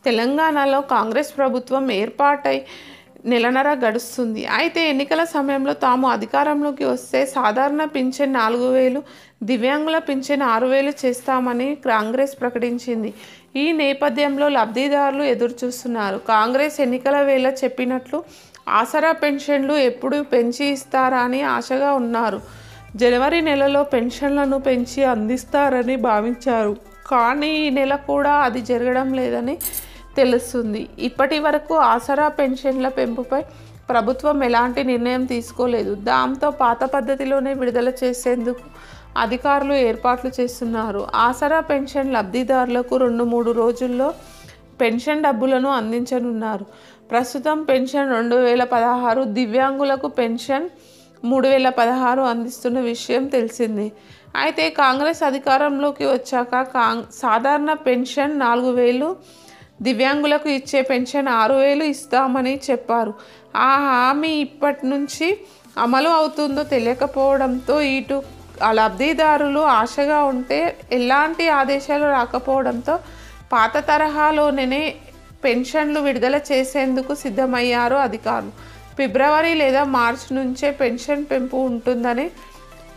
తెలంగాణలో కాంగ్రెస్ ప్రభుత్వం ఏర్పాటై నెలన్నర గడుస్తుంది. అయితే ఎన్నికల సమయంలో తాము అధికారంలోకి వస్తే సాధారణ పింఛన్ 4,000, దివ్యాంగుల పింఛన్ 6,000 చేస్తామని కాంగ్రెస్ ప్రకటించింది. ఈ నేపథ్యంలో లబ్ధిదారులు ఎదురుచూస్తున్నారు. కాంగ్రెస్ ఎన్నికల వేళ చెప్పినట్లు ఆసరా పెన్షన్లు ఎప్పుడు పెంచి ఇస్తారా అని ఆశగా ఉన్నారు. జనవరి నెలలో పెన్షన్లను పెంచి అందిస్తారని భావించారు. కానీ ఈ నెల కూడా అది జరగడం లేదని తెలుస్తుంది. ఇప్పటి వరకు ఆసరా పెన్షన్ల పెంపుపై ప్రభుత్వం ఎలాంటి నిర్ణయం తీసుకోలేదు. దాంతో పాత పద్ధతిలోనే విడుదల చేసేందుకు అధికారులు ఏర్పాట్లు చేస్తున్నారు. ఆసరా పెన్షన్ లబ్ధిదారులకు 2-3 రోజుల్లో పెన్షన్ డబ్బులను అందించనున్నారు. ప్రస్తుతం పెన్షన్ 2,016, దివ్యాంగులకు పెన్షన్ 3,016 అందిస్తున్న విషయం తెలిసిందే. అయితే కాంగ్రెస్ అధికారంలోకి వచ్చాక సాధారణ పెన్షన్ 4,000, దివ్యాంగులకు ఇచ్చే పెన్షన్ 6,000 ఇస్తామని చెప్పారు. ఆ హామీ ఇప్పటి నుంచి అమలు అవుతుందో తెలియకపోవడంతో ఇటు లబ్ధిదారులు ఆశగా ఉంటే ఎలాంటి ఆదేశాలు రాకపోవడంతో పాత తరహాలోనే పెన్షన్లు విడుదల చేసేందుకు సిద్ధమయ్యారు అధికారులు. ఫిబ్రవరి లేదా మార్చి నుంచే పెన్షన్ పెంపు ఉంటుందని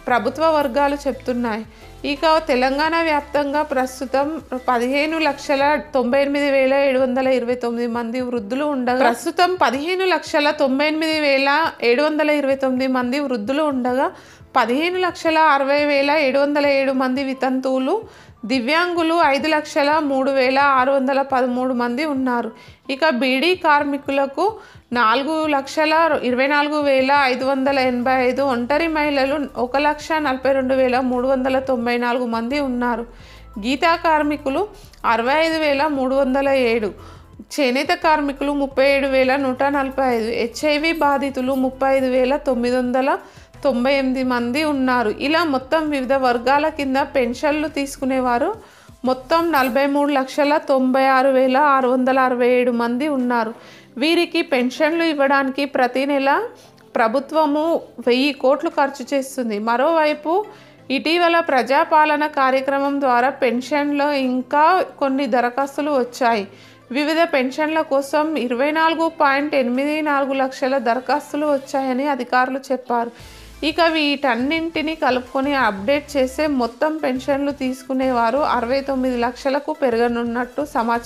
ప్రభుత్వ వర్గాలు చెప్తున్నాయి. ఇక తెలంగాణ వ్యాప్తంగా ప్రస్తుతం 15,98,729 మంది వృద్ధులు ఉండగా 15,60,707 మంది వితంతువులు, దివ్యాంగులు 5,03,613 మంది ఉన్నారు. ఇక బీడీ కార్మికులకు 4,24,585, ఒంటరి మహిళలు 1,42,394 మంది ఉన్నారు. గీతా కార్మికులు 65,307, చేనేత కార్మికులు 37,145, హెచ్ఐవి బాధితులు 35,998 మంది ఉన్నారు. ఇలా మొత్తం వివిధ వర్గాల కింద పెన్షన్లు తీసుకునేవారు మొత్తం 43,96,667 మంది ఉన్నారు. వీరికి పెన్షన్లు ఇవ్వడానికి ప్రతి నెల ప్రభుత్వము 1,000 కోట్లు ఖర్చు చేస్తుంది. మరోవైపు ఇటీవల ప్రజాపాలన కార్యక్రమం ద్వారా పెన్షన్లో ఇంకా కొన్ని దరఖాస్తులు వచ్చాయి. వివిధ పెన్షన్ల కోసం 24.84 లక్షల దరఖాస్తులు వచ్చాయని అధికారులు చెప్పారు. ఇక వీటన్నింటినీ కలుపుకొని అప్డేట్ చేసే మొత్తం పెన్షన్లు తీసుకునేవారు 69 లక్షలకు పెరగనున్నట్టు సమాచారం.